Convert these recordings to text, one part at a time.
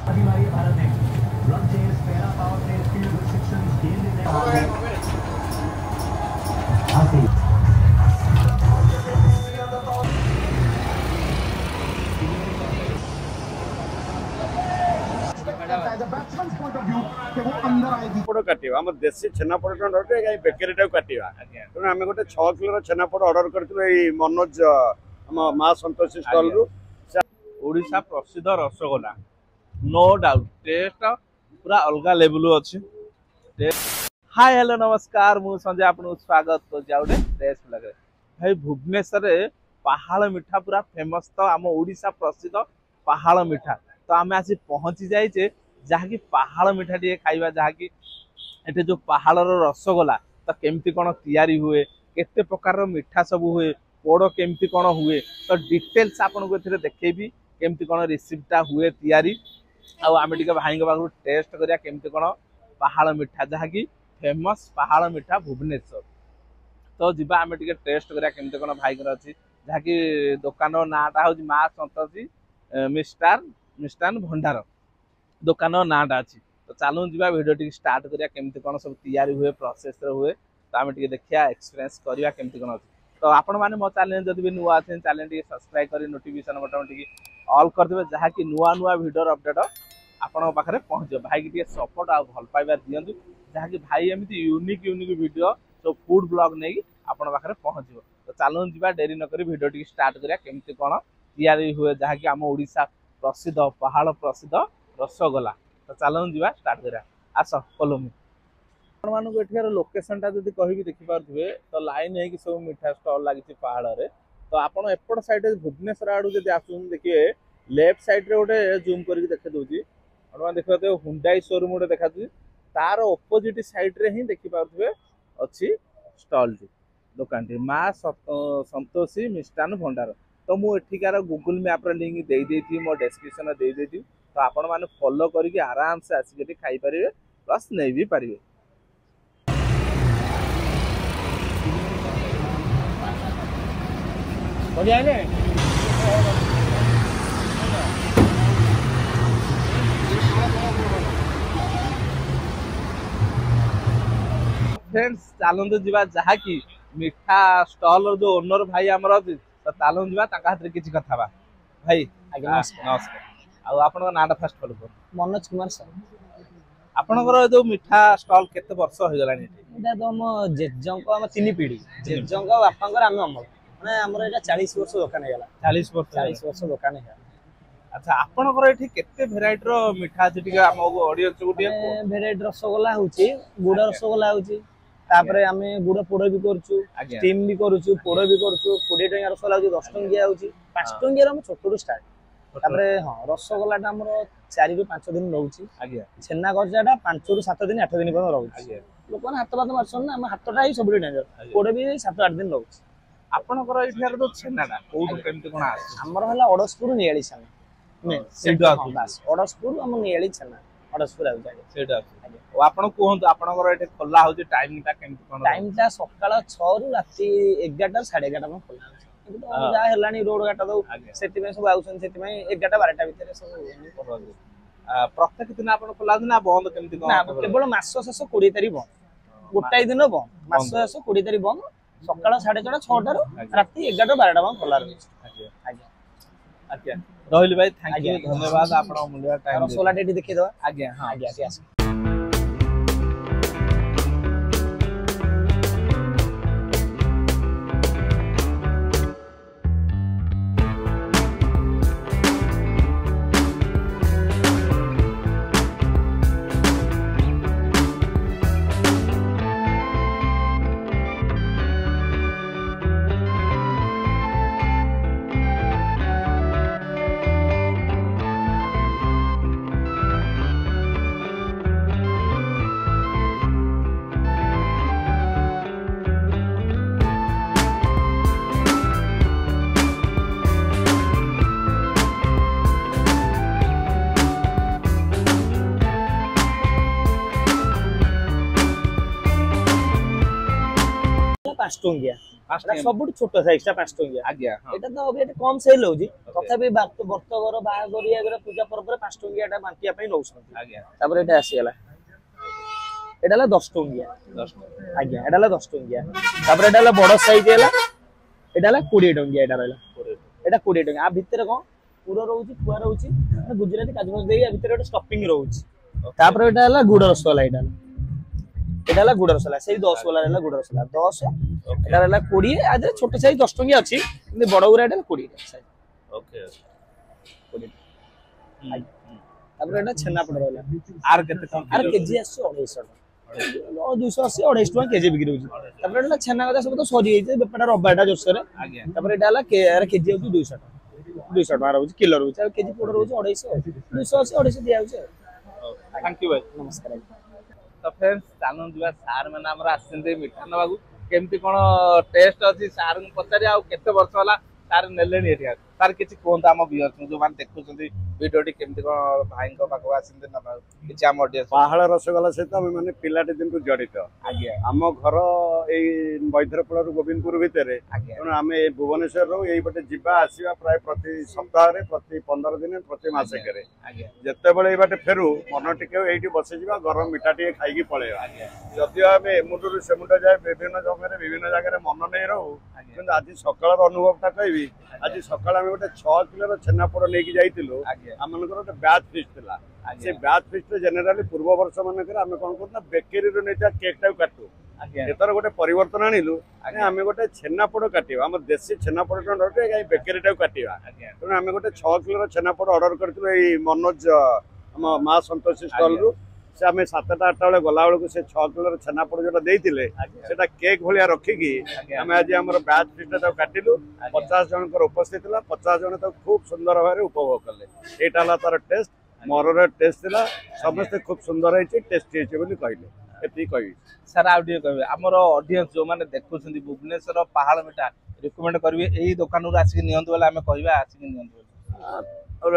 हमारी भारत ने ब्लॉक चेस पैरा पावर प्ले फील्ड रिस्ट्रिक्शंस गेंद काटिवा आम देशी छेनापोड़ बेकरी काटिवा तेणु आम गोटे 6 किलो छेनापोड़ ऑर्डर करथिलु एई मनोज आम मां संतोषी स्टॉल रु ओडिशा प्रसिद्ध रसगोला नो डाउट टेस्ट पूरा अलग लेवल अच्छी। हाय हेलो नमस्कार मु संजय आपन स्वागत कर जाउडे देश लगे भाई भुवनेश्वर पहाड़ मिठा पूरा फेमस तो आम ओडिशा प्रसिद्ध पहाड़ मिठा तो आम आसी पहुंची जाइए जहाँकि पहाड़ मिठा टे खाइबा जहाँकि एटे जो पहाड़ रसगोला तो केमती कौन तैयारी हुए केते प्रकार मिठा सब हुए पोड़ केमती कौन हुए तो डिटेल्स आपन को एथिरे देखेबी केमती कौन रिसिप्टा हुए तैयारी आम टे भाई पाखु टेस्ट करिया केमती कौन पहाड़ मिठा जहाँकि फेमस पहाड़ मिठा भुवनेश्वर तो जीवा आम टे टेस्ट करिया केमती कौन भाई अच्छी जहाँकि दुकान नाटा हूँ माँ संतोषी मिष्टान भंडार दुकान नाटा अच्छी तो चलू जी भिडियो टी स्टार्ट करिया केमती कौन सब तैयारी हुए प्रोसेस हुए तो आम टे देखिया एक्सपीरियंस करिया केमती कौन अच्छी तो आपण मैंने मो चैनल जब भी नुआ अच्छे चैनल टी सब्सक्राइब कर नोटिफिकेशन बटन टी ऑल करदे जहाँकि नुआ नुआ भिडियो अपडेट आपण पाखे पहुँच भाई की सपोर्ट आ भल पाइबार दिंतु जहाँकि भाई एमती यूनिक भिडियो सब फूड ब्लॉग नहीं आपण पाखे पहुँच तो चलू जी डेरी नक भिडियो टी स्टार्ट करिया केमती कौन तैयारी हुए जहाँकि आम ओडिशा प्रसिद्ध पहाड़ प्रसिद्ध रसगोला तो चलू जी स्टार्ट करिया आस फॉलो मी मानक एठार लोकेशन टा जब कहि देखिपे तो लाइन है कि सब मिठा स्टॉल लगी पहाड़ रे तो आपड़ एपट साइड भुवनेश्वर आड़ू जब आसुन देखिए लेफ्ट साइड रे गोटे जूम करके देखे दूसरी देखते हुंडाई शोरूम गोटे देखा तार ऑपोजिट साइड रे ही देखिपे अच्छी स्टॉल टी दुकान टी माँ संतोषी मिष्टान भंडार तो मुझार गूगल मैप लिंक दे देती मो डिस्क्रिप्शन दे देती तो आपण मैंने फॉलो करके आराम से आसिक खाई पारे प्लस नहीं भी पारे। फ्रेंड्स चलते जीवा जहाँकि मिठा स्टॉल जो ओनर भाई आमर अच्छी तो चलू जीवा हाथ में किसी कथा भाई नमस्कार आपन नाटा फास्ट फॉलो कर मनोज कुमार सर आपनकर जो मिठा स्टॉल केते वर्ष हो गलानी एटा तो हम जेजंक हम तीन पीढ़ी जेजंक बापांकर हम अमल माने हमर एटा 40 वर्ष दुकान हेला 40 वर्ष दुकान हेला। अच्छा आपनकर एठी केते वेराइटी रो मिठा अछि टिके हम ऑडियंस को टिके वेराइटी रसगोला होची गुड़ रसगोला होची तापरे हमें गुड़ पोड़ भी करछु स्टीम भी करछु पोड़ भी करछु 20 टंका रसगोला होची 10 टंकिया होची 5 टंकिया रो हम छोटो स्टार्ट तापरे हां रसगोला टा हमर 4 रु 5 दिन रहउची आज्ञा छेना गजाटा 5 रु 7 दिन 8 दिन पर रहउची आज्ञा लोकन हाथ बात मारछन ना हम हाथटा ही सबले डेंजर पोड़ भी 7 8 दिन रहउची आपनकर एठार जो छेनाटा कोउ केमते कोन आसी हमर हला ओडसपुर नियाली छेना मैं सेटा बस ओडसपुर हम नियाली छेना ओडसपुर आ जाय सेटा ओ आपण कोहंतु आपनकर एठे खोला होची टाइम टा केमते कोन टाइम टा सकाळ 6 रु राती 11 11:30 में खोला होची तो जा हेलानी रोड गाटा दो सेति में सब आउसन सेति में 11 12 भीतर सब प्रत्येक दिन आपण खोला ना बंद केमते कोन ना केवल मास शेष 20 तारिख बंद गोटाई दिन बंद मास शेष 20 तारिख बंद सकाळ 6:30 6टा रु राती 11 12 में खोला रहउची आज्ञा आज्ञा रोहिल भाई थैंक यू धन्यवाद आपण मूल्य टाइम रसगोला डेटी देखि दवा आज्ञा हां आज्ञा टा 5 टंकिया पाँच एटा टंकिया। सबुठ छोट साइज टा 5 टंकिया आज्ञा हाँ एटा तो अभी कम सेल होजी तथापि वर्तगर बाहागरिया गरे पूजा पर्व रे 5 टंकिया टा बांटिया पई नौछन आज्ञा तापर एटा आसी गेला एटा ला 10 टंकिया 10 आज्ञा एटा ला 10 टंकिया तापर एटा ला बड़ साइज हैला एटा ला 20 टंकिया एटा रहला एटा 20 टंकिया आ भितर कोन पूरा रहउची पुआ रहउची गुजराती काजू मस देई आ भितर एटा स्टफिंग रहउची तापर एटा हला गुड़ रसगोल्ला एटा हला गुड़ रसगोल्ला सेही 10 वाला हला गुड़ रसगोल्ला 10 एटा हला 20 आदे छोट साइज 10 टंकिया अछि किंतु बड़ गुरा एटा 20 साइज ओके 20 तापर एटा छेना पड़ रहला आर केते कम आर केजी आसी 250 टका 280 250 टका केजी बिक्री होची तापर एटा छेना गदा सब तो सरी जाई बेपाटा रबाटा जोसरे आज्ञा तापर एटा हला केजी होची 200 टका 200 टका रहउची किलो रहउची आ केजी पड़ रहउची 250 280 250 दिया होची थैंक यू भाई नमस्कार तो फ्रेंड्स चालू दिवा सार मैंने आमर आसते मिठा नवाकू केमती कौन टेस्ट अच्छी सार पचारि आ केते वर्ष होला सार नेले सार किसी कहते आम व्यूअर्स जो मैंने देखुं भिडियोटी केमती कौन भाई पाखक आसते ना किसी आम ऑडियंस पाहाड़ रसगोल्ला सहित आम मैंने पिलाटी दिन जड़ित आज्ञा आम घर यही बैद्यपड़ा गोविंदपुर भितर आज्ञा तेणु आम भुवनेश्वर रू यही जीवा आसवा प्राय प्रति सप्ताह प्रति 15 दिन प्रति मासिक आज्ञा जिते बड़े बाटे फेरू मन टिके ये बसीजा गरम मिठा टे खाई पलैया जदिव आम एमुंडू सेमुंड जाए विभिन्न जगह विभिन्न जगह मन नहीं रहू कि आज सकाल अनुभवटा कहि आज सकाल आम गोटे 6 किलो छेनापोड़ नहीं जाइलु आम गोटे ब्याच फिस्ट था से ब्याच फिस्ट जेनेराली पूर्व वर्ष मानक आम कौन करूँ बेकरी नहीं केक टाइम काटू एतर गोटे परिवर्तन आनिलु आम गोटे छेनापोड़ काटिबा आम देसी छेनापोड़ कहीं बेकरी टाइम काटिबा तेणु आम गोटे 6 किलो छेनापोड़ ऑर्डर करथिलु एई मनोज आम माँ संतोषी स्टॉल रु से आम 7टा 8टा बेले गला बेलू से 6 किलो छेनापोड़ जोटा देते सेटा केक भाया रखिकी आम आज आम बैच फिस्ट काटिलु 50 जन उपस्थित 50 जन खूब सुंदर भाव उपभोग कले यहाँ तार टेस्ट मोर टेस्ट था समस्ते खूब सुंदर है टेस्टी है कहले ये कह सर आउ कहे आमर ऑडियंस जो मैंने देखुं भुवनेश्वर पहाड़ मिठा रिकमेंड करेंगे यही दुकान आसिक नियंतु बोले आम कहवा आसिक नियंतु और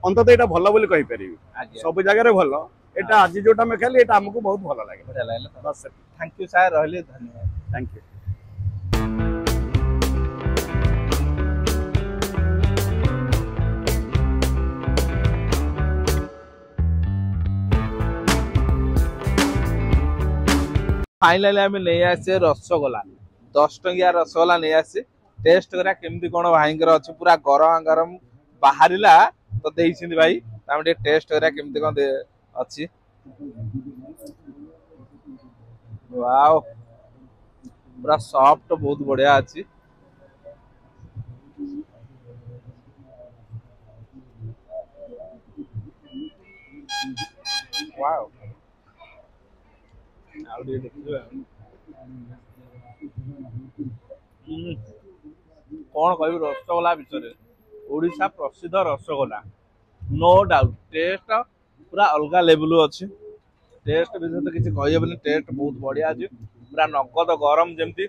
अंतत यहाँ भल बोली कहीपर सब जगह भल यहाँ आज जोटा आम खाली यहाँ आमको बहुत भल लगे बढ़िया लगे बस थैंक यू सर रही धन्यवाद थैंक यू फाइनाली आम नहीं आसे रसगोला 10 टंकिया रसगोला नहीं आसे टेस्ट करा केमती कौन भाई अच्छे पूरा गरम गरम बाहर तो देती भाई आम टेस्ट करा केमती कौन अच्छी वाओ पूरा सॉफ्ट बहुत बढ़िया अच्छी वाओ कौन कह रसगोला विषय ओडिशा प्रसिद्ध रसगोला नो डाउट टेस्ट पूरा अलग लेवल अच्छी टेस्ट विषय तो किसी कही टेस्ट बहुत बढ़िया अच्छी पूरा नगद गरम जमती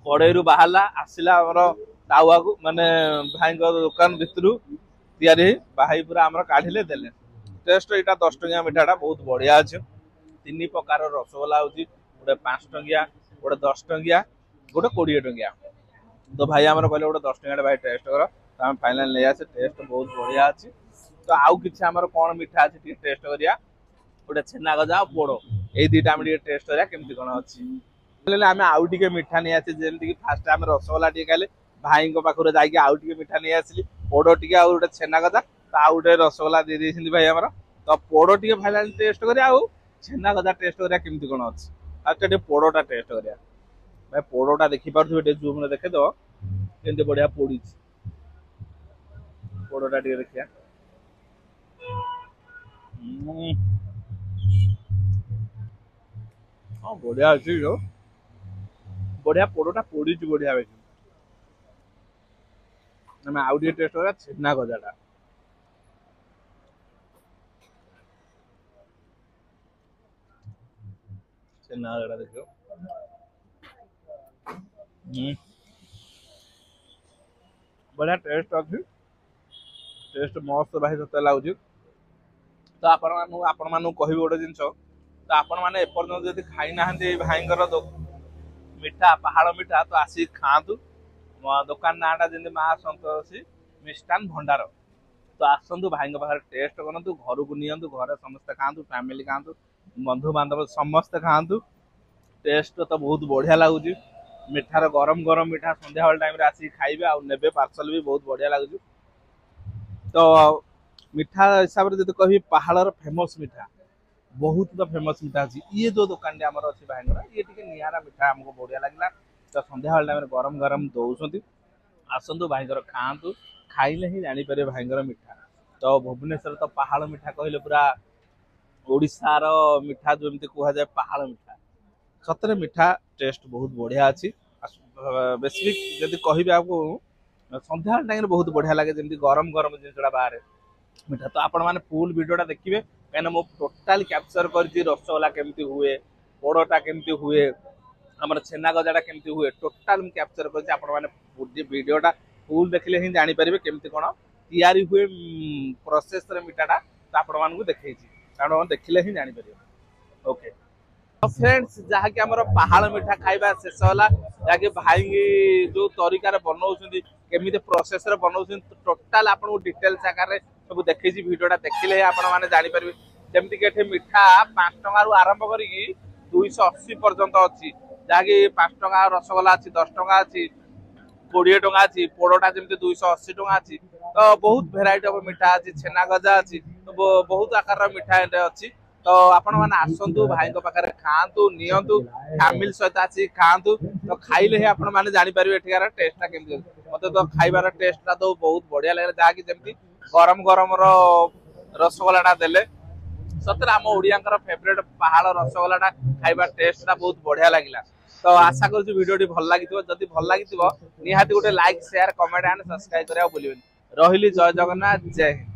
कड़े बाहर आसला तावा को माने भाई दुकान भितर तैयारी बाहर पूरा आम काढ़े देले टेस्ट यहाँ 10 टंकिया मिठाटा बहुत बढ़िया अच्छे 3 प्रकार रसगोला होची गोटे 5 टंकिया गोटे 10 टंकिया गोटे 20 टंकिया तो भाई आमर कहले गोटे 10 टंकिया भाई टेस्ट कर तो आम फाइनल ले आसे टेस्ट बहुत बढ़िया अच्छी तो आउ किसी आमर कौन मिठा अच्छी टेस्ट करिया गोटे छेना गजा पोड़ ये दुटा आम टेस्ट करिया केमती कौन अच्छी आम आउ टे मिठा नहीं आसे जमीक फास्ट आम रसगोला टे खाले भाई पाखे जाकि आउ टे मिठा नहीं आसली पोड़ टे आ गोटे छेना गजा तो आउ गोटे रसगोला दे देइछिन भाई आमर तो पोड़ टे फाइनल टेस्ट करिया आउ छेना गजा टेस्ट करिया केमती कौन अच्छी फास्ट पोड़टा टेस्ट करिया भाई पोड़टा देखी पारे जूम देखे दो केमती बढ़िया पोड़ी पोड़टा टे देखिया हाँ बढ़िया अच्छी जो बढ़िया पोड़टा पोड़ी बढ़िया बेसी मैं आउ टे टेस्ट करा छेना गजाटा छेना गजा देखो बढ़िया टेस्ट अच्छी टेस्ट मस्त भाई सत्य लगुच तो आपण मानू कह गोटे जिन तो आपण मैंने एपर्तंत जब खाई ना भाई मिठा पहाड़ मिठा तो आसी खातु दुकान नाटा जमी माँ संतोषी मिष्टान भंडार तो आसतु भाई पाखे टेस्ट करूँ घर को नियंतु घरे समस्ते खातु फैमिली खातु बंधु बांधव समस्ते खातु टेस्ट तो बहुत बढ़िया लगुच मिठार गरम गरम मिठा संध्या बेल टाइम आसिक खाइबे आ नेबे पार्सल भी बहुत बढ़िया लगुच तो मिठा हिसाब से जो कह पहाड़ फेमस मिठा बहुत तो फेमस मिठा अच्छी ये जो दुकान अच्छी भाई ये टी निरा मिठा आमको बढ़िया लगला तो संध्या बेल टाइम गरम गरम दौरान आसतु भाई खातु खाइले ही जापर भाई मिठा तो भुवनेश्वर तो पहाड़ मिठा कहले पूरा ओडिशार मिठा जो कह जाए पहाड़ मिठा सतरे मिठा टेस्ट बहुत बढ़िया अच्छी बेसिक जब कह आपको संध्या टाइम बहुत बढ़िया लगे जमी गरम गरम जिनसा बाहर मिठा तो आपण मैंने फुल वीडियोटा देखिए कहीं मुझे टोटाल कैप्चर कर रसगोला केमती हुए पोड़टा केमती हुए आम छेना गजाटा केमती हुए टोटाल कैप्चर कर वीडियोटा फुल देखले ही जापर केमती कौन तैयारी हुए प्रोसेस मिठाटा तो आपण मानक देखी कारण देखले ही जापर ओके तो फ्रेंड्स जहाँकि आमर पहाड़ मिठा खाइबा शेष होला जहाँकि भाई जो तरीका बनाऊँ केमी प्रोसेस बनाऊँ टोटाल आपको डिटेल्स आकार सब देखी वीडियोटा देखिले आपण मैंने जापर जमीक ये मिठा 5 टंका आरंभ कर 280 पर्यंत अच्छी जहाँकि 5 टंका रसगोला अच्छी 10 टंका अच्छी 20 टंका अच्छी पोड़टा जमी 280 टंका अच्छी तो बहुत भेराइटी ऑफ मिठा अच्छी छेना गजा अच्छी तो बहुत आकार मिठा अच्छी तो आपण मैंने आसतु भाई पाखे खातु नियंतु फैमिली सहित आसी खातु तो खाइले ही आपण मैंने जापर एठार टेस्टा केमती मत तो खाइबार टेस्टा तो बहुत बढ़िया लगे जहाँकि जमी गरम गरम रसगोलाटा देले सतरे आम ओडियांकर फेवरेट पहाड़ रसगोलाटा खाइबा टेस्टा बहुत बढ़िया लगिला तो आशा करूँ वीडियोटी भल लगी जदि भल लगी निहाती गोटे like share comment and subscribe करा भूलिए रही जय जगन्नाथ जय हिंद।